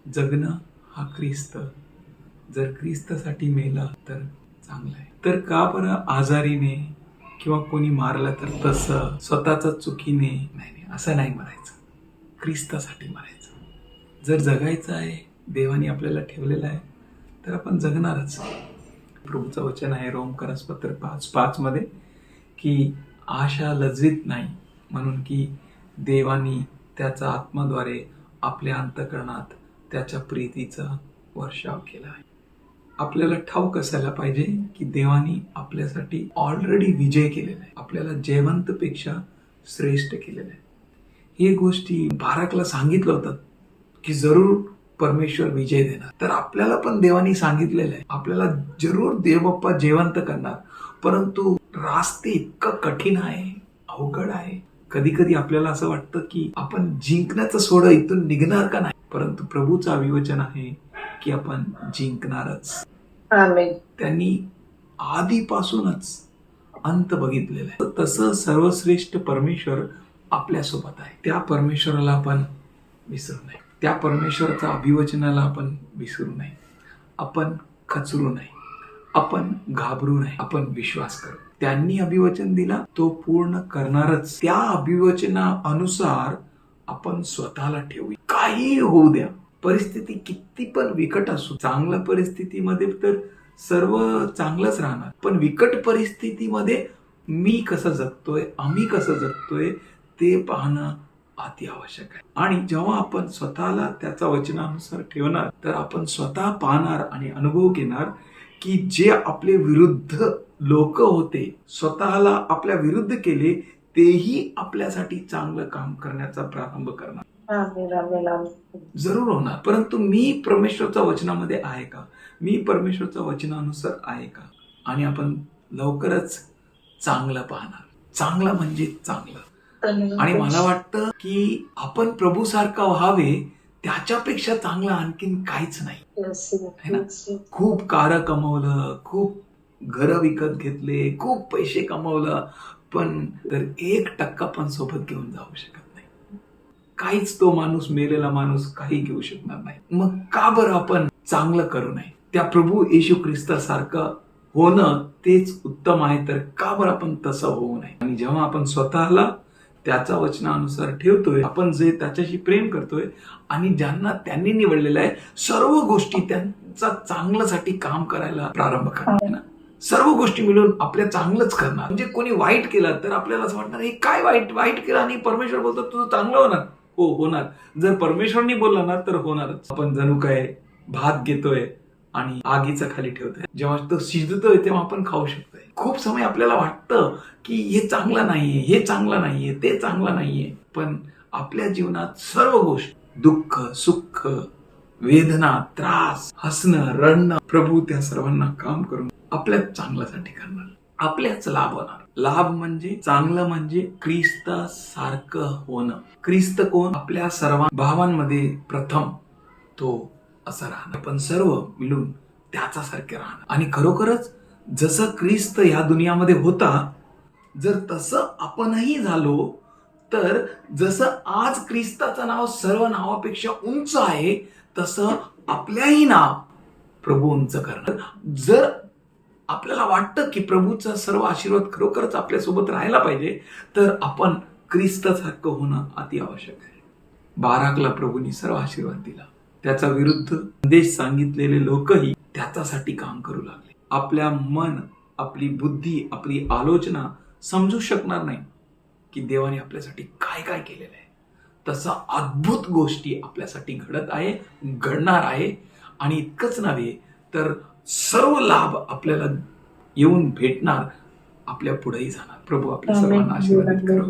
जगणं हा ख्रिस्त, जर ख्रिस्तासाठी मेला तर चांगलं आहे. तर का बरं आजारीने किंवा कोणी मारलं तर तसं स्वतःच्या चुकीने नाही, असं नाही मरायचं. ख्रिस्तासाठी मरायचं. जर जगायचं आहे, देवाने आपल्याला ठेवलेलं आहे, तर आपण जगणारच. प्रभूचं वचन आहे रोमकरासपत्र 5:5 मध्ये की आशा लज्जित नाही, म्हणून की देवानी त्याच्या आत्म्याद्वारे आपल्या अंतःकरणात त्याच्या प्रीतीचा वर्षाव केला आहे. आपल्याला ठाऊक असायला पाहिजे की देवानी आपल्यासाठी ऑलरेडी विजय केलेला आहे, आपल्याला जयवंतपेक्षा श्रेष्ठ केलेलं आहे. हे गोष्टी बाराकला सांगितलं होतं की जरूर परमेश्वर विजय देणार. तर आपल्याला पण देवानी सांगितलेलं आहे, आपल्याला जरूर देवबाप्पा जयवंत करणार. परंतु रास्ते इतकं कठीण आहे, अवघड आहे. कधी कधी आपल्याला असं वाटतं की आपण जिंकण्याचं सोडं इथून निघणार का नाही. परंतु प्रभूचं अभिवचन आहे की आपण जिंकणारच. त्यांनी आधीपासूनच अंत बघितलेला आहे. तसं सर्वश्रेष्ठ परमेश्वर आपल्यासोबत आहे. त्या परमेश्वराला आपण विसरू नये, त्या परमेश्वराच्या अभिवचनाला आपण विसरू नये, आपण खचरू नये, आपण घाबरू नये, आपण विश्वास करू. त्यांनी अभिवचन दिला तो पूर्ण करणारच. त्या अभिवचनानुसार आपण स्वतःला ठेवू. काही होऊ द्या, परिस्थिती किती पण विकट असू. चांगल्या परिस्थितीमध्ये तर सर्व चांगलंच राहणार, पण विकट परिस्थितीमध्ये मी कसं जगतोय, आम्ही कसं जगतोय ते पाहणं अति आवश्यक आहे. आणि जेव्हा आपण स्वतःला त्याच्या वचनानुसार ठेवणार, तर आपण स्वतः पाहणार आणि अनुभव घेणार की जे आपले विरुद्ध लोक होते, स्वतःला आपल्या विरुद्ध केले, तेही आपल्यासाठी चांगलं काम करण्याचा प्रारंभ करणार. जरूर होणार. परंतु मी परमेश्वरच्या वचनामध्ये आहे का, मी परमेश्वरच्या वचनानुसार आहे का, आणि आपण लवकरच चांगलं पाहणार. चांगलं म्हणजे चांगलं. आणि मला वाटतं की आपण प्रभू सारखा व्हावे, त्याच्यापेक्षा चांगलं आणखीन काहीच नाही. खूप कार कमवलं, खूप घर विकत घेतले, खूप पैसे कमवलं, पण तर 1% पण सोबत घेऊन जाऊ शकत नाही. काहीच तो माणूस, मेलेला माणूस काही घेऊ शकणार नाही. मग का बरं आपण चांगलं करू नये? त्या प्रभू येशू ख्रिस्तासारखं होणं तेच उत्तम आहे. तर का बरं आपण तसं होऊ नये? आणि जेव्हा आपण स्वतःला त्याच्या वचनानुसार ठेवतोय, आपण जे त्याच्याशी प्रेम करतोय आणि ज्यांना त्यांनी निवडलेलं आहे, सर्व गोष्टी त्यांचा चांगल्यासाठी काम करायला प्रारंभ करणार ना. सर्व गोष्टी मिळून आपल्या चांगलंच करणार. म्हणजे कोणी वाईट केलं तर आपल्याला असं वाटणार, हे काय वाईट केलं, आणि परमेश्वर बोलतो तुझं चांगलं होणार. हो, होणार. जर परमेश्वरनी बोलला ना तर होणारच. आपण जणू काय भात घेतोय आणि आगीचा खाली ठेवतोय, जेव्हा तो शिजतोय तेव्हा आपण खाऊ शकतोय. खूप समय आपल्याला वाटतं की हे चांगलं नाहीये, हे चांगलं नाहीये, ते चांगलं नाहीये. पण आपल्या जीवनात सर्व गोष्टी, दुःख, सुख, वेदना, त्रास, हसणं, रडणं, प्रभू त्या सर्वांना काम करून आपल्या चांगल्यासाठी करणार, आपल्याच लाभ होणार. लाभ म्हणजे चांगलं, म्हणजे ख्रिस्तासारखं होणं. ख्रिस्त कोण? आपल्या सर्व भावांमध्ये प्रथम तो असं राहणार. आपण सर्व मिळून त्याच्यासारखे राहणार. आणि खरोखरच जसं ख्रिस्त या दुनियामध्ये होता, जर तसं आपणही झालो, तर जसं आज ख्रिस्ताचं नाव सर्व नावापेक्षा उंच आहे, तसं आपल्याही नाव प्रभू उंच करणार. जर आपल्याला वाटतं की प्रभूचा सर्व आशीर्वाद खरोखरच आपल्यासोबत राहायला पाहिजे, तर आपण ख्रिस्तासारखं होणं अति आवश्यक आहे. बाराकला प्रभूंनी सर्व आशीर्वाद दिला. त्याचा विरुद्ध संदेश सांगितलेले लोकही त्याच्यासाठी काम करू लागले. आपल्या मन, आपली बुद्धी, आपली आलोचना समजू शकणार नाही की देवाने आपल्यासाठी काय काय केलेलं आहे. तसा अद्भुत गोष्टी आपल्यासाठी घडत आहे, घडणार आहे. आणि इतकंच नव्हे तर सर्व लाभ आपल्याला येऊन भेटणार, आपल्या पुढेही जाणार. प्रभू आपल्या सर्वांना आशीर्वादित करो.